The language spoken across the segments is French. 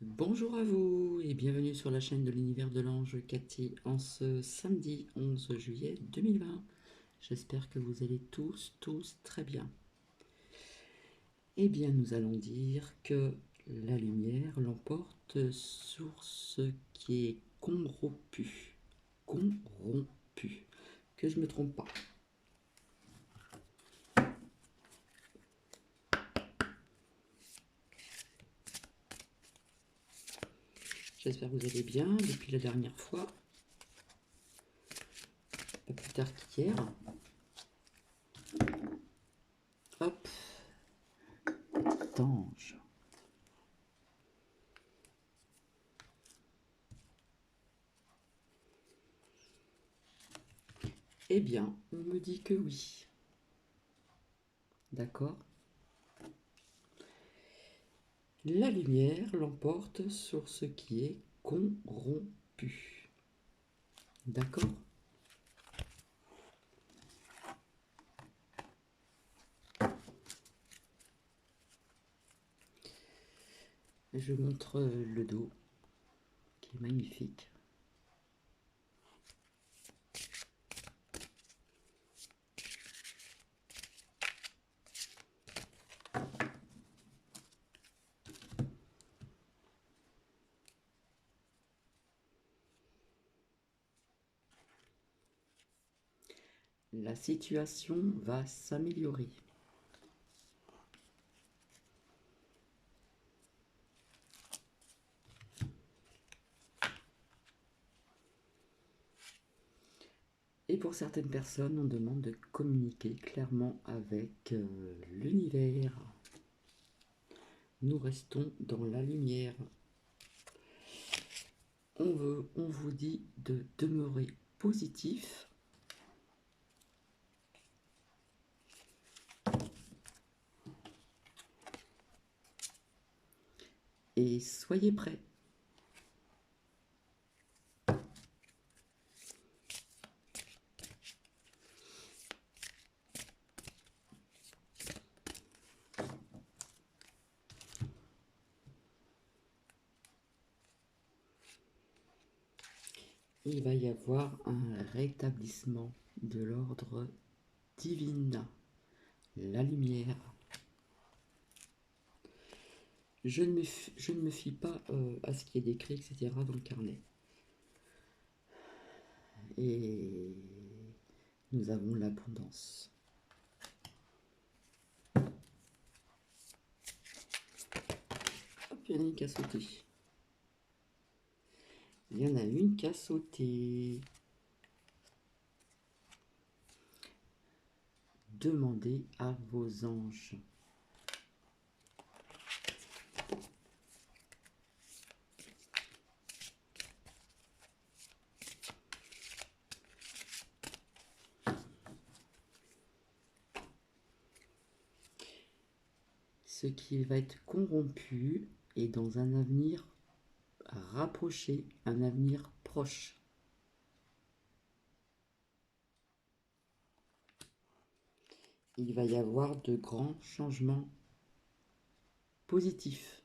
Bonjour à vous et bienvenue sur la chaîne de l'univers de l'ange Cathy en ce samedi 11 juillet 2020. J'espère que vous allez tous très bien. Eh bien, nous allons dire que la lumière l'emporte sur ce qui est corrompu. Corrompu. Que je me trompe pas. J'espère que vous allez bien depuis la dernière fois. Pas plus tard qu'hier. Hop. Tange. Eh bien, on me dit que oui. D'accord? La lumière l'emporte sur ce qui est corrompu. D'accord? Je montre le dos, qui est magnifique. La situation va s'améliorer. Et pour certaines personnes, on demande de communiquer clairement avec l'univers. Nous restons dans la lumière. On vous dit de demeurer positif. Et soyez prêts. Il va y avoir un rétablissement de l'ordre divin, la lumière. Je ne me fie pas à ce qui est décrit, etc. dans le carnet. Et nous avons l'abondance. Hop, il y en a une qui a sauté. Il y en a une qui a sauté. Demandez à vos anges. Ce qui va être corrompu est dans un avenir rapproché, un avenir proche. Il va y avoir de grands changements positifs.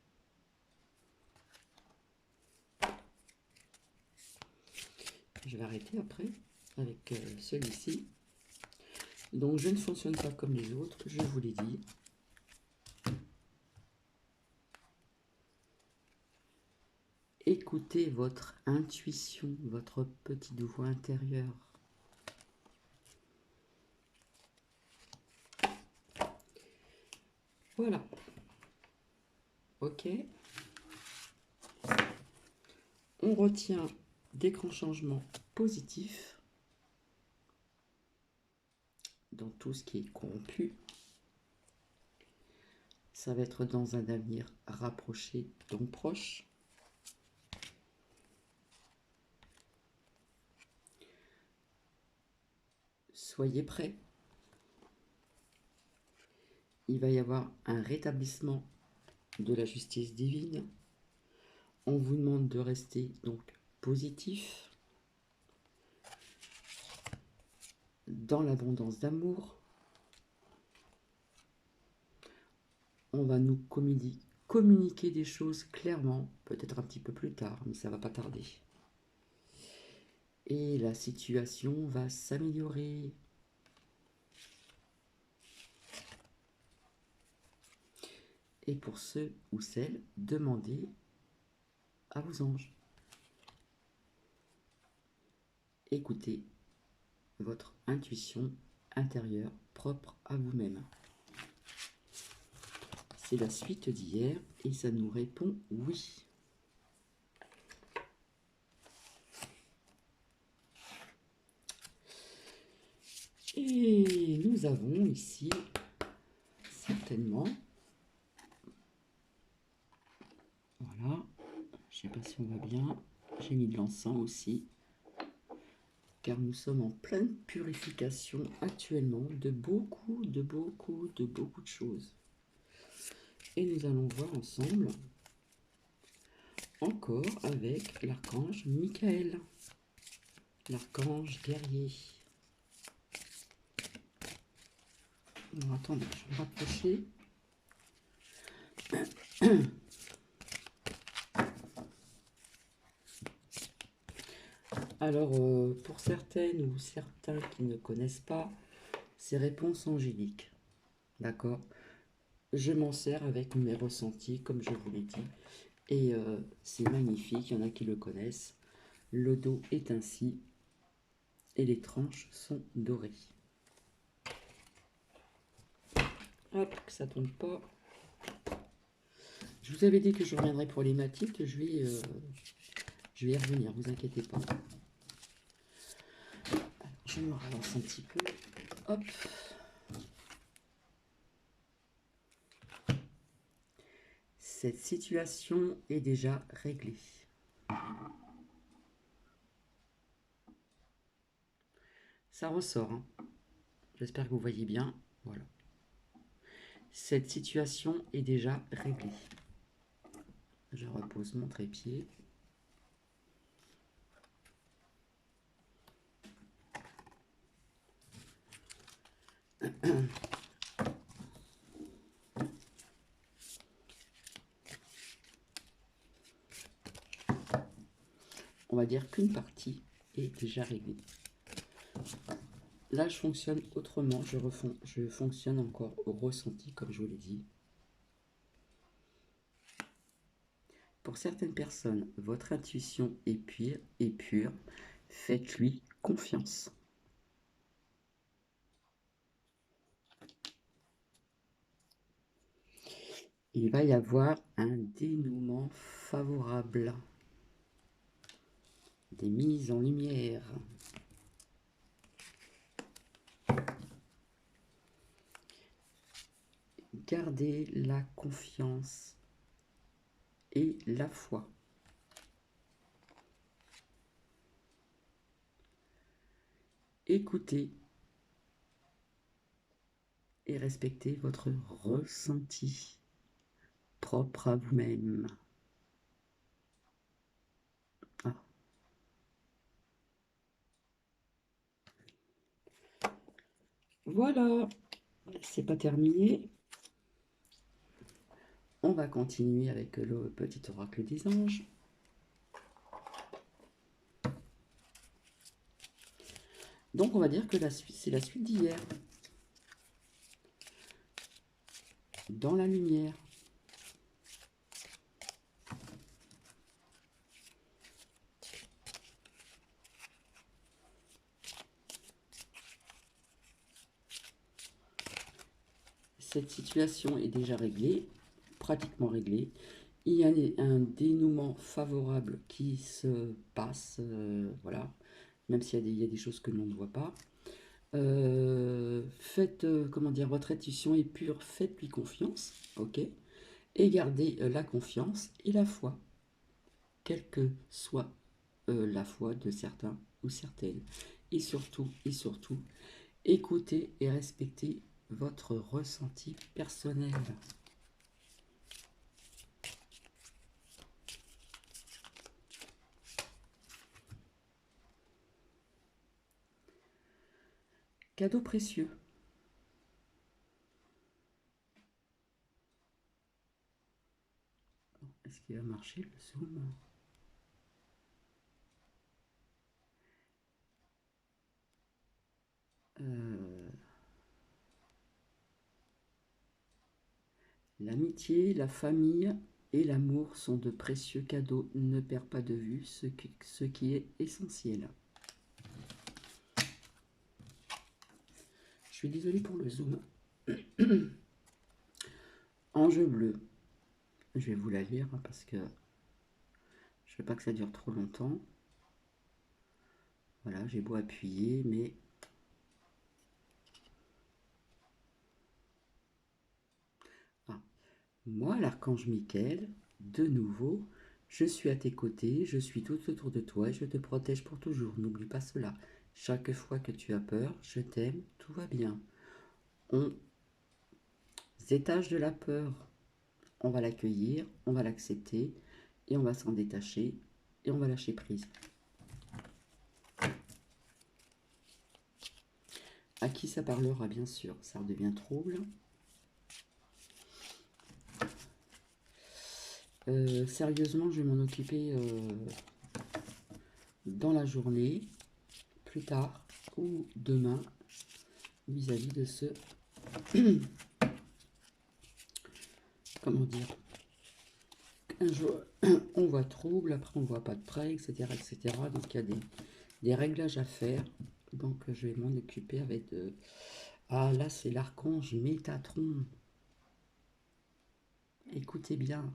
Je vais arrêter après avec celui-ci. Donc je ne fonctionne pas comme les autres, je vous l'ai dit. Écoutez votre intuition, votre petite voix intérieure. Voilà. Ok. On retient des grands changements positifs dans tout ce qui est corrompu. Ça va être dans un avenir rapproché, donc proche. Soyez prêts. Il va y avoir un rétablissement de la justice divine. On vous demande de rester donc positif, dans l'abondance d'amour. On va nous communiquer des choses clairement, peut-être un petit peu plus tard, mais ça va pas tarder. Et la situation va s'améliorer. Et pour ceux ou celles, demandez à vos anges. Écoutez votre intuition intérieure propre à vous-même. C'est la suite d'hier et ça nous répond oui. Et nous avons ici certainement, voilà, je sais pas si on va bien, j'ai mis de l'encens aussi, car nous sommes en pleine purification actuellement de beaucoup de choses. Et nous allons voir ensemble encore avec l'archange Michael, l'archange guerrier. Alors, attendez, je vais me rapprocher. Alors, pour certaines ou certains qui ne connaissent pas, ces réponses angéliques, d'accord? Je m'en sers avec mes ressentis, comme je vous l'ai dit, et c'est magnifique, il y en a qui le connaissent. Le dos est ainsi, et les tranches sont dorées. Hop, que ça tombe pas. Je vous avais dit que je reviendrai pour les matites, je vais y revenir, vous inquiétez pas. Alors, je me relance un petit peu. Hop. Cette situation est déjà réglée. Ça ressort, hein. J'espère que vous voyez bien. Voilà. Cette situation est déjà réglée. Je repose mon trépied. On va dire qu'une partie est déjà réglée. Là, je fonctionne autrement. Je fonctionne encore au ressenti, comme je vous l'ai dit. Pour certaines personnes, votre intuition est pure. Faites-lui confiance. Il va y avoir un dénouement favorable. Des mises en lumière. Gardez la confiance et la foi. Écoutez et respectez votre ressenti propre à vous-même. Ah. Voilà, c'est pas terminé. On va continuer avec le petit oracle des anges. Donc on va dire que c'est la suite d'hier. Dans la lumière. Cette situation est déjà réglée, pratiquement réglée. Il y a un dénouement favorable qui se passe, voilà, même s'il y a des choses que l'on ne voit pas. Faites, comment dire, votre intuition est pure, faites-lui confiance, ok? Et gardez la confiance et la foi, quelle que soit la foi de certains ou certaines. Et surtout, écoutez et respectez votre ressenti personnel. Cadeau précieux. Est-ce qu'il va marcher le zoom? L'amitié, la famille et l'amour sont de précieux cadeaux. Ne perds pas de vue ce qui est essentiel. Je suis désolée pour le zoom. Enjeu bleu. Je vais vous la lire parce que je ne veux pas que ça dure trop longtemps. Voilà, j'ai beau appuyer, mais... Ah. Moi, l'archange Michael, de nouveau, je suis à tes côtés, je suis tout autour de toi et je te protège pour toujours. N'oublie pas cela. Chaque fois que tu as peur, je t'aime, tout va bien. On étage de la peur. On va l'accueillir, on va l'accepter et on va s'en détacher et on va lâcher prise. À qui ça parlera, bien sûr, ça redevient trouble. Sérieusement, je vais m'en occuper dans la journée, plus tard ou demain, vis-à-vis de ce... Comment dire? Un jour, on voit trouble, après on voit pas de près, etc. etc. Donc il y a des réglages à faire. Donc je vais m'en occuper avec... Ah là, c'est l'archange Métatron. Écoutez bien.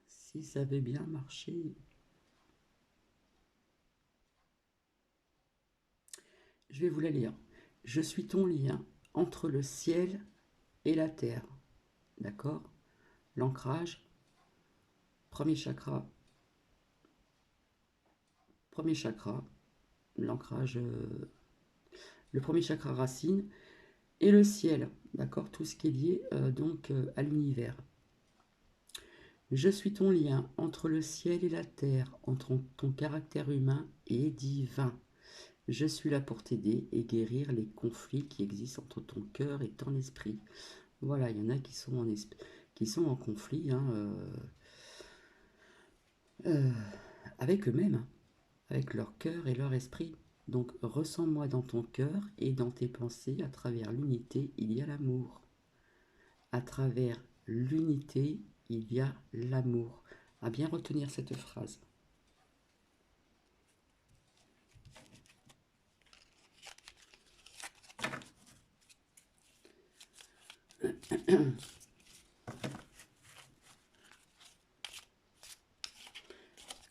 Si ça avait bien marché. Je vais vous la lire. Je suis ton lien entre le ciel et la terre. D'accord? L'ancrage, premier chakra, l'ancrage, le premier chakra racine, et le ciel, d'accord? Tout ce qui est lié à l'univers. Je suis ton lien entre le ciel et la terre, entre ton caractère humain et divin. Je suis là pour t'aider et guérir les conflits qui existent entre ton cœur et ton esprit. Voilà, il y en a qui sont en conflit avec eux-mêmes, avec leur cœur et leur esprit. Donc ressens-moi dans ton cœur et dans tes pensées. À travers l'unité, il y a l'amour. À travers l'unité, il y a l'amour. À bien retenir cette phrase.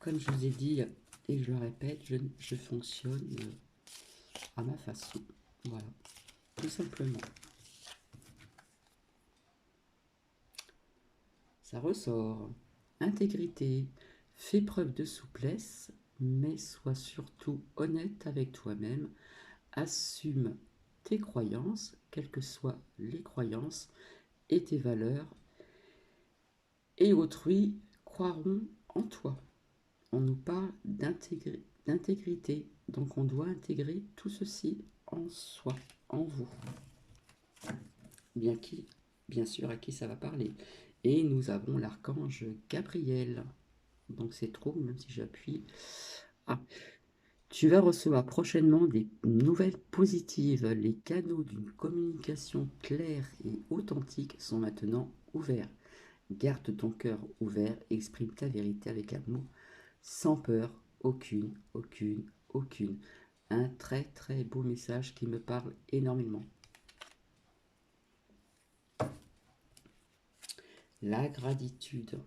Comme je vous ai dit et je le répète, je fonctionne à ma façon. Voilà, tout simplement. Ça ressort. Intégrité. Fais preuve de souplesse, mais sois surtout honnête avec toi-même. Assume tes croyances, quelles que soient les croyances, et tes valeurs. Et autrui croiront en toi. On nous parle d'intégrité, donc on doit intégrer tout ceci en soi, en vous. Bien sûr, à qui ça va parler. Et nous avons l'archange Gabriel. Donc c'est trop, même si j'appuie. Ah, tu vas recevoir prochainement des nouvelles positives. Les canaux d'une communication claire et authentique sont maintenant ouverts. Garde ton cœur ouvert, exprime ta vérité avec amour, sans peur, aucune. Un très très beau message qui me parle énormément. La gratitude.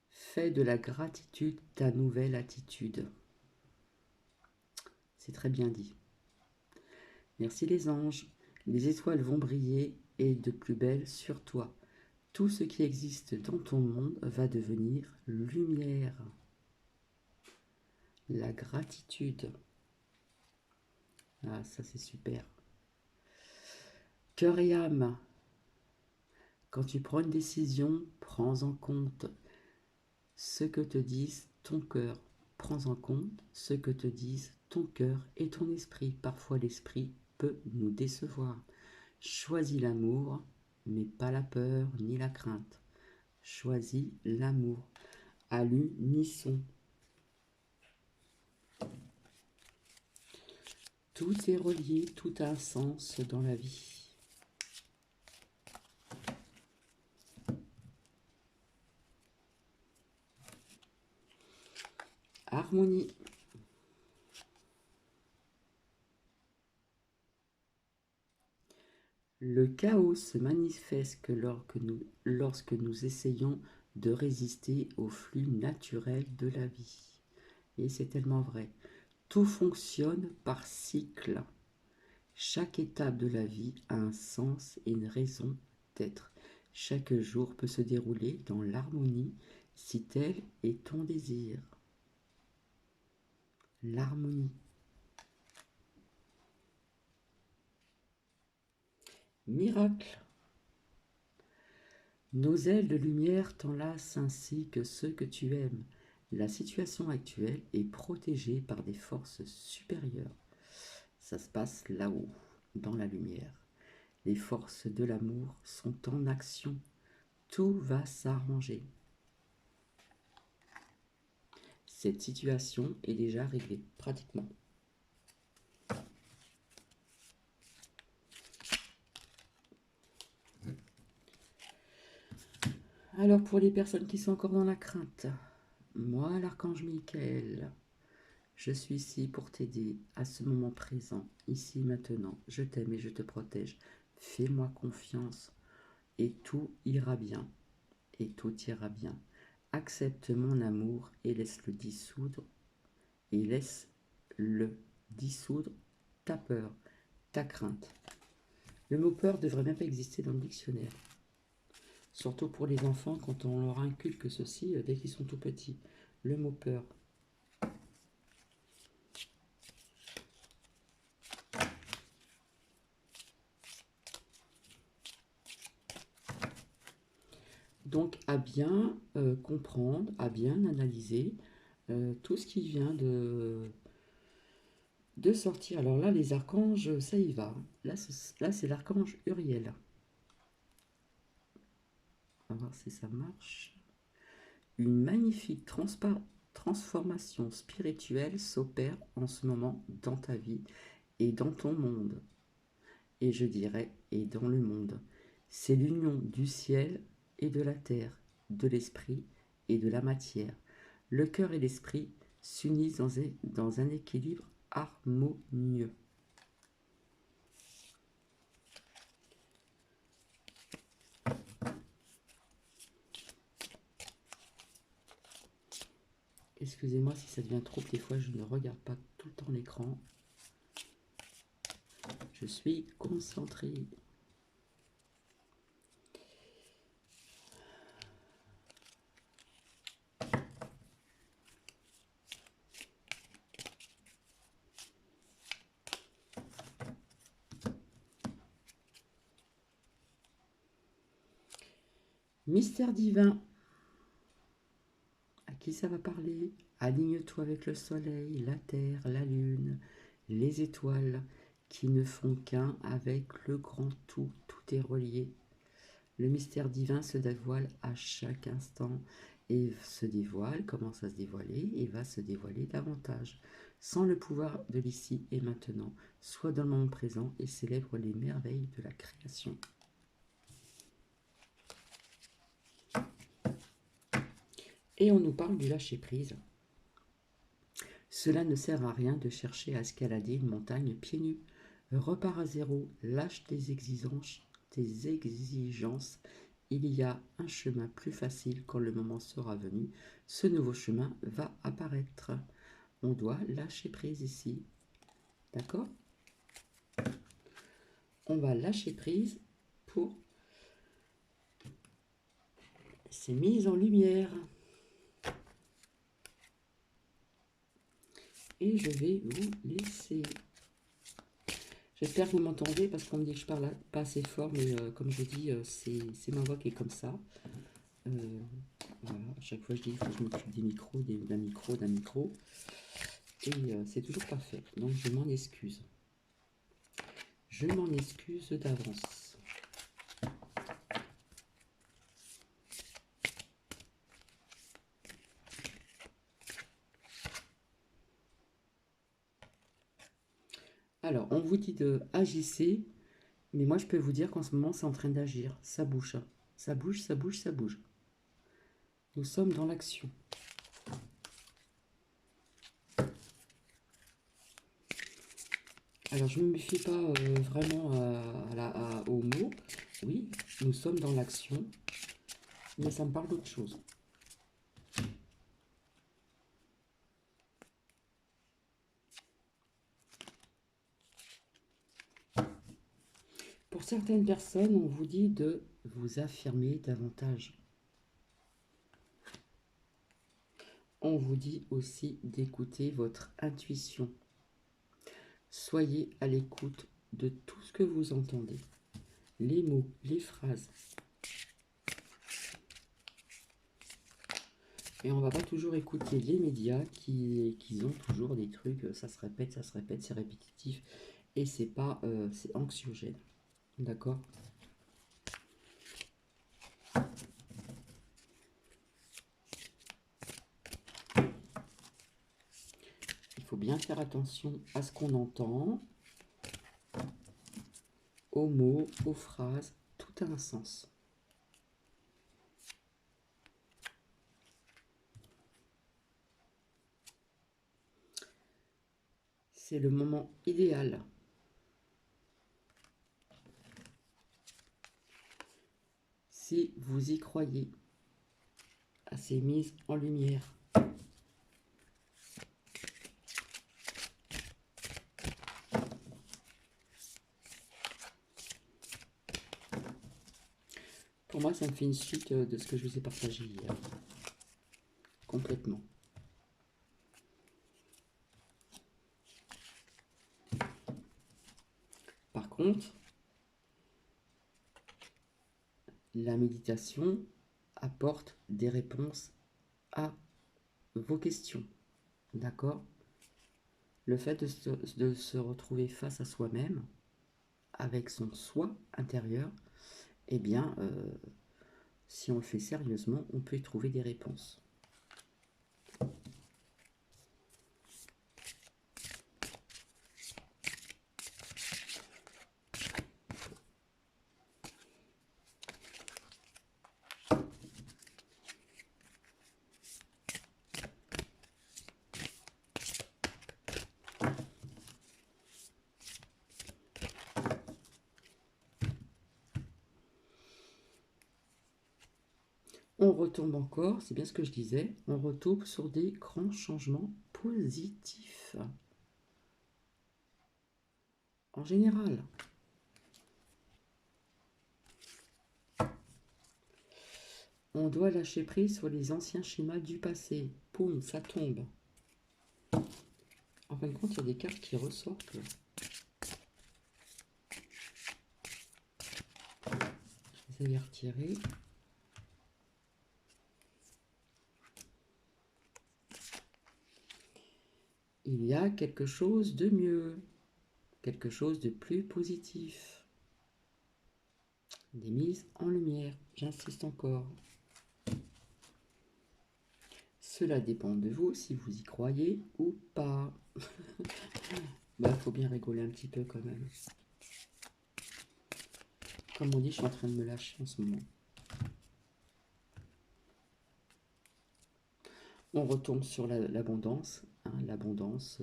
Fais de la gratitude ta nouvelle attitude. C'est très bien dit. Merci les anges. Les étoiles vont briller et de plus belle sur toi. Tout ce qui existe dans ton monde va devenir lumière. La gratitude. Ah, ça c'est super. Cœur et âme. Quand tu prends une décision, prends en compte ce que te disent ton cœur. Prends en compte ce que te disent ton cœur et ton esprit. Parfois l'esprit peut nous décevoir. Choisis l'amour mais pas la peur ni la crainte. Choisis l'amour à l'unisson. Tout est relié, tout a un sens dans la vie. Harmonie. Le chaos se manifeste que lorsque nous essayons de résister au flux naturel de la vie. Et c'est tellement vrai. Tout fonctionne par cycle. Chaque étape de la vie a un sens et une raison d'être. Chaque jour peut se dérouler dans l'harmonie si tel est ton désir. L'harmonie. Miracle. Nos ailes de lumière t'enlacent ainsi que ceux que tu aimes. La situation actuelle est protégée par des forces supérieures. Ça se passe là-haut, dans la lumière. Les forces de l'amour sont en action. Tout va s'arranger. Cette situation est déjà réglée, pratiquement. Alors pour les personnes qui sont encore dans la crainte, moi, l'archange Michael, je suis ici pour t'aider à ce moment présent, ici maintenant. Je t'aime et je te protège. Fais-moi confiance et tout ira bien. Et tout ira bien. Accepte mon amour et laisse-le dissoudre. Et laisse-le dissoudre ta peur, ta crainte. Le mot peur devrait même pas exister dans le dictionnaire. Surtout pour les enfants, quand on leur inculque ceci dès qu'ils sont tout petits. Le mot peur. Donc, à bien comprendre, à bien analyser tout ce qui vient de sortir. Alors là, les archanges, ça y va. Là, c'est l'archange Uriel. On va voir si ça marche. Une magnifique transformation spirituelle s'opère en ce moment dans ta vie et dans ton monde. Et je dirais, et dans le monde. C'est l'union du ciel et de la terre, de l'esprit et de la matière. Le cœur et l'esprit s'unissent dans un équilibre harmonieux. Excusez-moi si ça devient trop, des fois je ne regarde pas tout le temps l'écran. Je suis concentrée. Mystère divin. À qui ça va parler? Aligne-toi avec le soleil, la terre, la lune, les étoiles qui ne font qu'un avec le grand tout. Tout est relié. Le mystère divin se dévoile à chaque instant et se dévoile, commence à se dévoiler et va se dévoiler davantage. Sans le pouvoir de l'ici et maintenant, sois dans le moment présent et célèbre les merveilles de la création. Et on nous parle du lâcher-prise. Cela ne sert à rien de chercher à escalader une montagne pieds nus. Repars à zéro, lâche tes exigences. Il y a un chemin plus facile quand le moment sera venu. Ce nouveau chemin va apparaître. On doit lâcher prise ici. D'accord? On va lâcher prise pour ces mises en lumière. Et je vais vous laisser. J'espère que vous m'entendez parce qu'on me dit que je parle pas assez fort, mais comme je dis, c'est ma voix qui est comme ça. Voilà, à chaque fois je dis qu'il faut que je m'occupe des micros, d'un micro. Et c'est toujours pas fait. Donc je m'en excuse. Je m'en excuse d'avance. Alors, on vous dit de agissez, mais moi je peux vous dire qu'en ce moment c'est en train d'agir. Ça bouge, hein. Ça bouge, ça bouge, ça bouge. Nous sommes dans l'action. Alors, je ne me fie pas vraiment aux mots. Oui, nous sommes dans l'action, mais ça me parle d'autre chose. Pour certaines personnes, on vous dit de vous affirmer davantage. On vous dit aussi d'écouter votre intuition. Soyez à l'écoute de tout ce que vous entendez. Les mots, les phrases. Et on va pas toujours écouter les médias qui ont toujours des trucs, ça se répète, c'est répétitif. Et c'est pas, c'est anxiogène. D'accord? Il faut bien faire attention à ce qu'on entend, aux mots, aux phrases, tout a un sens. C'est le moment idéal. Si vous y croyez à ces mises en lumière. Pour moi, ça me fait une suite de ce que je vous ai partagé hier. Complètement. Par contre, la méditation apporte des réponses à vos questions. D'accord? Le fait de se retrouver face à soi-même, avec son soi intérieur, eh bien, si on le fait sérieusement, on peut y trouver des réponses. On retombe encore, c'est bien ce que je disais, on retombe sur des grands changements positifs. En général. On doit lâcher prise sur les anciens schémas du passé. Poum, ça tombe. En fin de compte, il y a des cartes qui ressortent. Je les avais retirées. Il y a quelque chose de mieux. Quelque chose de plus positif. Des mises en lumière. J'insiste encore. Cela dépend de vous, si vous y croyez ou pas. Bah, faut bien rigoler un petit peu quand même. Comme on dit, je suis en train de me lâcher en ce moment. On retombe sur l'abondance, hein, l'abondance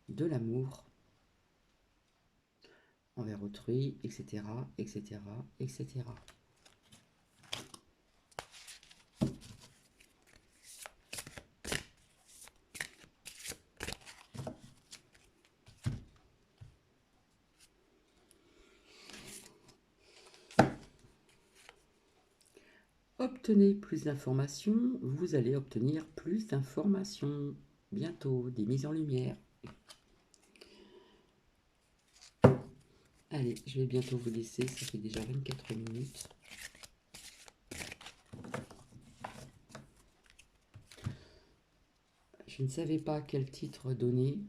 de l'amour envers autrui, etc., etc., etc. Obtenez plus d'informations, vous allez obtenir plus d'informations. Bientôt, des mises en lumière. Allez, je vais bientôt vous laisser, ça fait déjà 24 minutes. Je ne savais pas quel titre donner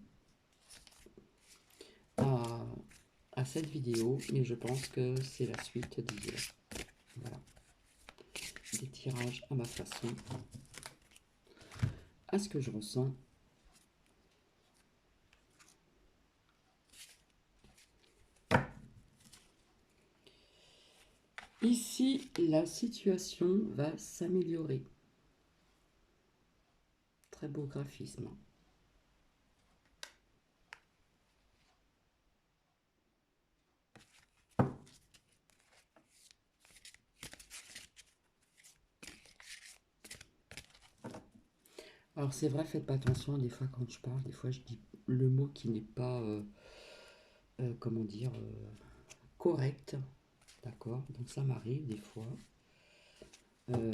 à cette vidéo, mais je pense que c'est la suite d'hier. Voilà. Des tirages à ma façon, à ce que je ressens. Ici, la situation va s'améliorer. Très beau graphisme. Alors c'est vrai, faites pas attention, des fois quand je parle, des fois je dis le mot qui n'est pas, comment dire, correct. D'accord? Donc ça m'arrive des fois. Euh,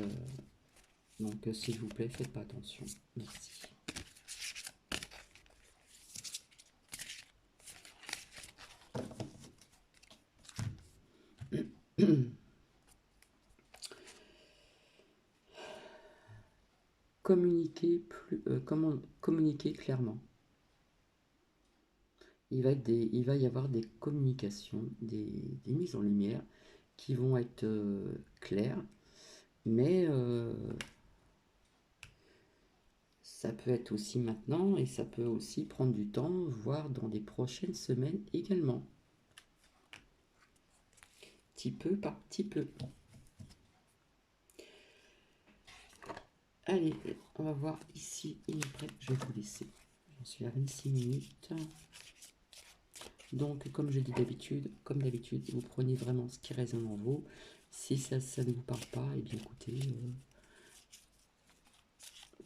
donc s'il vous plaît, faites pas attention. Merci. Communiquer clairement. Il va y avoir des communications, des mises en lumière qui vont être claires, mais ça peut être aussi maintenant et ça peut aussi prendre du temps, voire dans des prochaines semaines également. Petit peu par petit peu. Allez, on va voir ici et après, je vais vous laisser. J'en suis à 26 minutes. Donc, comme je dis d'habitude, comme d'habitude, vous prenez vraiment ce qui résonne en vous. Si ça ne vous parle pas, et bien écoutez,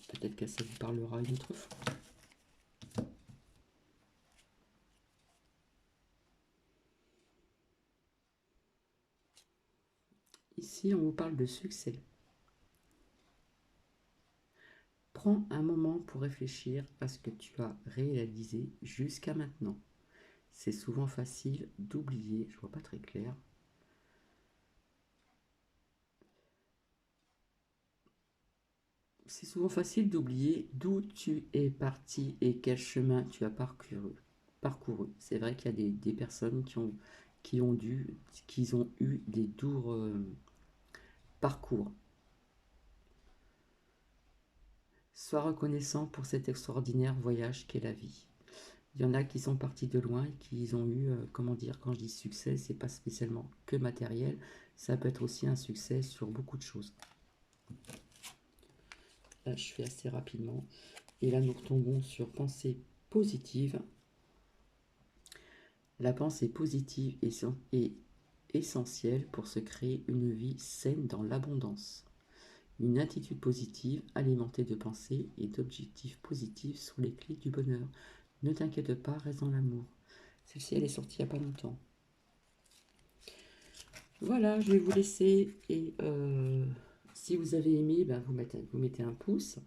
peut-être que ça vous parlera une autre fois. Ici, on vous parle de succès. Prends un moment pour réfléchir à ce que tu as réalisé jusqu'à maintenant. C'est souvent facile d'oublier, je vois pas très clair. C'est souvent facile d'oublier d'où tu es parti et quel chemin tu as parcouru. C'est vrai qu'il y a des personnes qui ont eu des durs parcours. Sois reconnaissant pour cet extraordinaire voyage qu'est la vie. Il y en a qui sont partis de loin et qui ont eu, comment dire, quand je dis succès, c'est pas spécialement que matériel, ça peut être aussi un succès sur beaucoup de choses. Là, je fais assez rapidement. Et là, nous retombons sur pensée positive. La pensée positive est essentielle pour se créer une vie saine dans l'abondance. Une attitude positive, alimentée de pensées et d'objectifs positifs sont les clés du bonheur. Ne t'inquiète pas, reste dans l'amour. Celle-ci, elle est sortie il n'y a pas longtemps. Voilà, je vais vous laisser. Et si vous avez aimé, ben, vous mettez un pouce,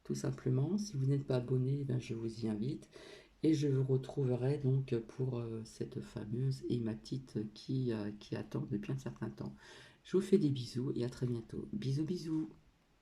tout simplement. Si vous n'êtes pas abonné, ben, je vous y invite. Et je vous retrouverai donc pour cette fameuse hématite qui attend depuis un certain temps. Je vous fais des bisous et à très bientôt. Bisous, bisous.